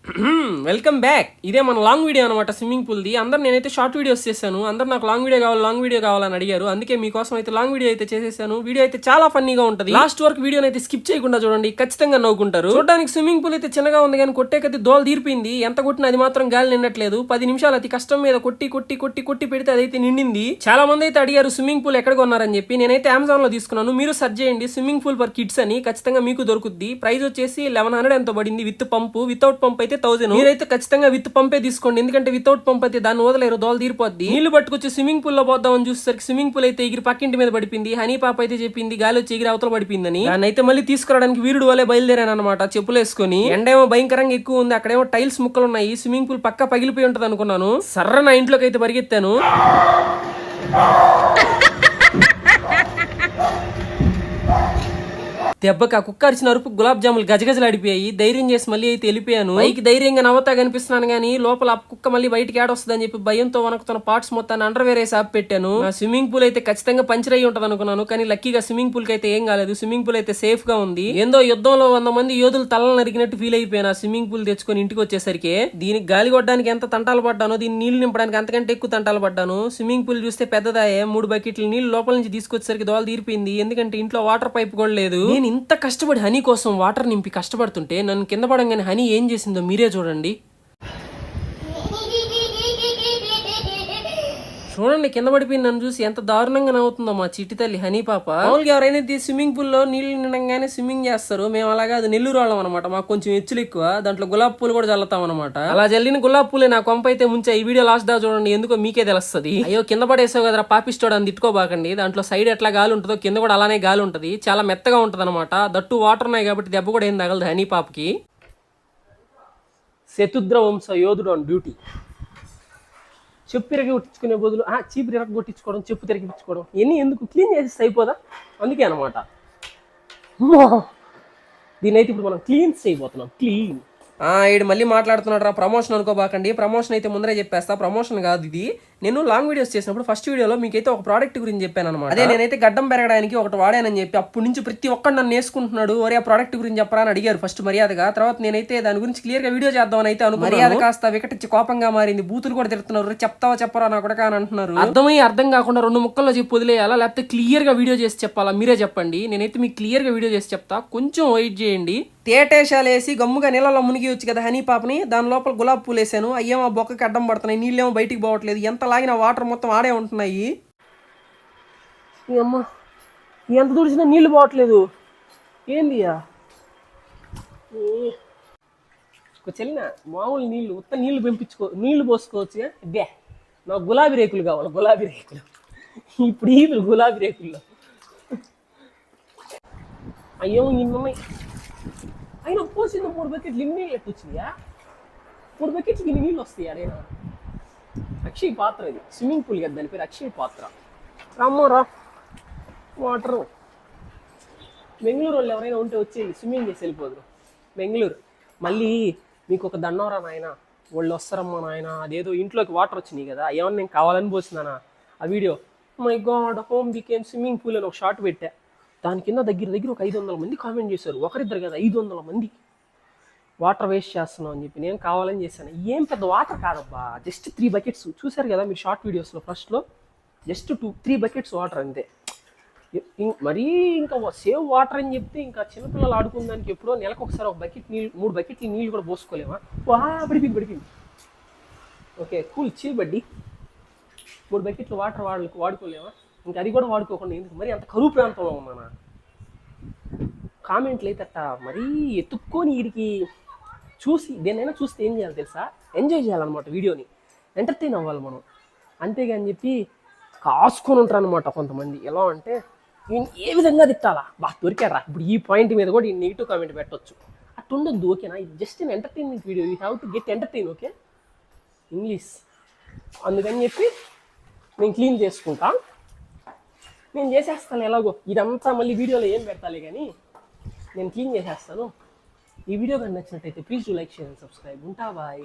Welcome back. ఇదే మన long video అనమాట స్విమ్మింగ్ పూల్ ది. అందరు నేనైతే షార్ట్ వీడియోస్ చేశాను, అందరు నాకు లాంగ్ వీడియో కావాలని అడిగారు. అందుకే మీకోసం అయితే లాంగ్ వీడియో అయితే చేసేసాను. వీడియో అయితే చాలా ఫన్నీగా ఉంటుంది. లాస్ట్ వరకు వీడియోని అయితే స్కిప్ చేయకుండా చూడండి, ఖచ్చితంగా నవ్వుకుంటారు. చూడడానికి స్విమ్మింగ్ పూల్ అయితే చిన్నగా ఉంది కానీ కొట్టే కత్తి దోలు తీరిపోయింది. ఎంత కొట్టినా అది మాత్రం గాలి నిండట్లేదు. 10 నిమిషాలు అతి కష్టం మీద కొట్టి పెడితే అదైతే నిండింది. చాలా మంది అయితే అడిగారు స్విమ్మింగ్ పూల్ ఎక్కడ కొన్నారని చెప్పి. నేనైతే అమెజాన్ లో తీసుకున్నాను. మీరు సెర్చ్ చేయండి స్విమ్మింగ్ పూల్ ఫర్ కిడ్స్ అని, ఖచ్చితంగా మీకు దొరుకుద్ది. ప్రైస్ వచ్చేసి 1100 ఎంతో పడింది విత్ పంపు. వితౌట్ పంప్ అయితే 1000. మీరైతే ఖచ్చితంగా విత్ పంపే తీసుకోండి, ఎందుకంటే వితౌట్ పంప్ అయితే దాన్ని వదలేరు, దోల తీరిపోద్ది. నీళ్లు పట్టుకొచ్చి స్విమ్మింగ్ పూల్ లో పోద్దామని చూసేసరికి స్విమ్మింగ్ పూల్ అయితే ఎగిరి పక్కింటి మీద పడిపోయింది. హనీ పాప అయితే చెప్పింది గాలి వచ్చి ఎగిరి అవతల పడిపోయిందని. దాన్ని అయితే మళ్ళీ తీసుకురావడానికి వీరుడు వల్లే బయలుదేరాను అనమాట, చెప్పులు వేసుకొని. ఎండేమో భయంకరంగా ఎక్కువ ఉంది, అక్కడేమో టైల్స్ ముక్కలు ఉన్నాయి. స్విమ్మింగ్ పూల్ పక్క పగిలిపోయి ఉంటది అనుకున్నాను. సర్ర నా ఇంట్లోకి అయితే పరిగెత్తాను. దెబ్బకి ఆ కుక్క అరిచిన అరుపు గులాబ్ జాములు గజగజలాడిపోయాయి. ధైర్యం చేసి మళ్ళీ అయితే వెళ్ళిపోయాను. పైకి ధైర్యంగా నవ్వుతా కనిపిస్తున్నాను కానీ లోపల ఆ కుక్క మళ్ళీ బయటికి ఏడొస్తుందని చెప్పి భయంతో వనకుతున్న పార్ట్స్ మొత్తాన్ని అండర్వేర్ వేసి ఆపి పెట్టాను. నా స్విమ్మింగ్ పూల్ అయితే ఖచ్చితంగా పంచర్ అయ్యి ఉంటది అనుకున్నాను, కానీ లక్కీగా స్విమ్మింగ్ పూల్ కి అయితే ఏం కాలేదు. స్విమ్మింగ్ పూల్ అయితే సేఫ్ గా ఉంది. ఏందో యుద్ధంలో 100 మంది యోధులు తలలు నరికినట్టు ఫీల్ అయిపోయాను ఆ స్విమ్మింగ్ పూల్ తెచ్చుకొని ఇంటికి వచ్చేసరికి. దీనికి గాలి కొట్టడానికి ఎంత తంటాలు పడ్డానో, దీన్ని నీళ్లు నింపడానికి అంతకంటే ఎక్కువ తంటాలు పడ్డాను. స్విమ్మింగ్ పూల్ చూస్తే పెద్దదాయే, 3 బకెట్లు నీళ్లు లోపల నుంచి తీసుకొచ్చేసరికి దోల తీరిపోయింది, ఎందుకంటే ఇంట్లో వాటర్ పైప్ కూడా లేదు. నేను ఇంత కష్టపడి హనీ కోసం వాటర్ నింపి కష్టపడుతుంటే నన్ను కింద పడంగానే హనీ ఏం చేసిందో మీరే చూడండి. చూడండి, కింద పడిపోయింది నన్ను చూసి ఎంత దారుణంగా నవ్వుతుందో మా చిట్టి తల్లి హనీ పాప. మామూలుగా ఎవరైనా స్విమ్మింగ్ పూల్ లో నీళ్లు నిండగానే స్విమ్మింగ్ చేస్తారు, మేము అలాగా అది నెల్లూరు వాళ్ళం అనమాట. మాకు కొంచెం ఎచ్చులు ఎక్కువ, దాంట్లో గులాబ్ పూలు కూడా చల్లుతాం అనమాట. అలా జల్లిన గులాబ్ పూలే నా కొంప అయితే ముంచా. ఈ వీడియో లాస్ట్ దా చూడండి, ఎందుకో మీకే తెలుస్తుంది. అయ్యో కింద పడేసావు కదరా పాపిస్టోడు అని తిట్టుకోబాకండి. దాంట్లో సైడ్ ఎట్లా గాలి ఉంటుందో కింద కూడా అలానే గాలి ఉంటుంది, చాలా మెత్తగా ఉంటది అనమాట. దట్టు వాటర్ ఉన్నాయి కాబట్టి దెబ్బ కూడా ఏం తగలదు హనీ పాపకి. శతుద్ర వంశ యోధుడు ఆన్ డ్యూటీ. చెప్పు తిరిగి కొట్టించుకునే బదులు చీపు తిరగ కొట్టించుకోవడం, చెప్పు తిరిగిపించుకోవడం ఇవన్నీ ఎందుకు, క్లీన్ చేసి అయిపోదా, అందుకే అనమాట. దీన్ని అయితే ఇప్పుడు మనం క్లీన్ చేయబోతున్నాం. క్లీన్ ఈడు మళ్ళీ మాట్లాడుతున్నాడు రా, ప్రమోషన్ అనుకోబాకండి. ప్రమోషన్ అయితే ముందరే చెప్పేస్తా, ప్రమోషన్ కాదు ఇది. నేను లాంగ్ వీడియోస్ చేసినప్పుడు ఫస్ట్ వీడియోలో మీకైతే ఒక ప్రోడక్ట్ గురించి చెప్పాను అనమాట. అదే నేనైతే గడ్డం పెరగడానికి ఒకటి వాడానని చెప్పి అప్పటి నుంచి ప్రతి ఒక్కరు నన్ను వేసుకుంటున్నాడు. ఒరే ఆ ప్రోడక్ట్ గురించి చెప్పరా అని అడిగారు ఫస్ట్ మర్యాదగా. తర్వాత నేనైతే దాని గురించి క్లియర్ గా వీడియో చేద్దామని అయితే అనుకున్నాను. మర్యాద కాస్త వికటించి కోపంగా మారింది. బూతులు కూడా తిడుతున్నారు, చెప్తావా చెప్పరా నా కూడా అని అంటున్నారు. అర్థం కాకుండా 2 ముక్కల్లో చెప్పి వదిలేయాలా, లేకపోతే క్లియర్ గా వీడియో చేసి చెప్పాలా మీరే చెప్పండి. నేనైతే మీకు క్లియర్ గా వీడియో చేసి చెప్తా, కొంచెం వెయిట్ చేయండి. తేటేషాలు వేసి గమ్ముగా నీళ్ళలో మునిగి వచ్చి కదా హనీ పాపని, దాని లోపల గులాబ్ పూలు వేసాను. అయ్యేమో బొక్కకి అడ్డం పడుతున్నాయి, నీళ్ళేమో బయటికి పోవట్లేదు, ఎంత లాగిన వాటర్ మొత్తం ఆడే ఉంటున్నాయి. అమ్మ ఎంత తుడిచినా నీళ్లు పోవట్లేదు, ఏంది చెల్లిన మామూలు నీళ్ళు ఉత్త నీళ్లు నీళ్లు పోసుకోవచ్చు. డే నాకు గులాబీ రేకులు కావాలి, గులాబీ రేకులు. ఇప్పుడు ఈ గులాబీ రేకుల్లో అయ్యో ఇన్నున్నాయి. అయినా పోసింది 3 బకెట్లు ఇన్ని నీళ్ళు ఎట్టు వచ్చినాయా? 3 బకెట్లకి ఇన్ని నీళ్ళు వస్తాయి అడేనా? అక్షయ్ పాత్ర ఇది, స్విమ్మింగ్ పూల్ కదా దాని పేరు, అక్షయ్ పాత్ర. రామ్మోరా వాటరు. బెంగళూరు వాళ్ళు ఎవరైనా ఉంటే వచ్చేది స్విమ్మింగ్ చేసి వెళ్ళిపోదురు బెంగళూరు. మళ్ళీ మీకు ఒక దండవరా నాయన, వాళ్ళు వస్తారమ్మా నాయన, అదేదో ఇంట్లోకి వాటర్ వచ్చినాయి కదా, ఏమన్నా నేను కావాలని పోతున్నానా ఆ video. My God home became swimming pool అని ఒక షార్ట్ పెట్టా, దాని కింద దగ్గర ఒక 500 మంది కామెంట్ చేశారు. ఒకరిద్దరు కదా 500 మంది వాటర్ వేస్ట్ చేస్తున్నాం అని చెప్పి. నేను కావాలని చేశాను. ఏం పెద్ద వాటర్ కాదబ్బా, జస్ట్ 3 బకెట్స్. చూసారు కదా మీరు షార్ట్ వీడియోస్లో ఫస్ట్లో, జస్ట్ 3 బకెట్స్ వాటర్ అంతే. మరీ ఇంకా సేవ్ వాటర్ అని చెప్తే ఇంకా చిన్నపిల్లలు ఆడుకునేదానికి ఎప్పుడో నెలకు ఒకసారి 1 బకెట్ నీళ్ళు 3 బకెట్లు నీళ్ళు కూడా పోసుకోలేమా? పడిపోయింది. ఓకే కూల్ చిల్ బడ్డీ. 3 బకెట్లు వాటర్ వాడుకోలేమా? ఇంకా అది కూడా వాడుకోకుండా ఎందుకు మరి అంత కరువు ప్రాంతంలో ఉన్నానా? కామెంట్లు అయితే అట్ట మరీ ఎత్తుక్కొని వీడికి చూసి దేన్నైనా చూస్తే ఏం చేయాలి తెలుసా, ఎంజాయ్ చేయాలన్నమాట, వీడియోని ఎంటర్టైన్ అవ్వాలి మనం. అంతేగాని చెప్పి కాసుకొని ఉంటారు అనమాట కొంతమంది. ఎలా అంటే నేను ఏ విధంగా తిట్టాలా, దొరికారా ఇప్పుడు ఈ పాయింట్ మీద కూడా ఈ నెగిటివ్ కామెంట్ పెట్టవచ్చు, అట్టు ఉండొద్దు. ఓకేనా? ఇది just an entertainment video, you have to get entertain. Okay English అందుకని చెప్పి నేను క్లీన్ చేసుకుంటా, నేను చేసేస్తాను. ఎలాగో ఇదంతా మళ్ళీ వీడియోలో ఏం పెడతాలే కానీ నేను క్లీన్ చేసేస్తాను. ఈ వీడియో కానీ నచ్చినట్టయితే please do like, share and subscribe. ఉంటా బాయ్.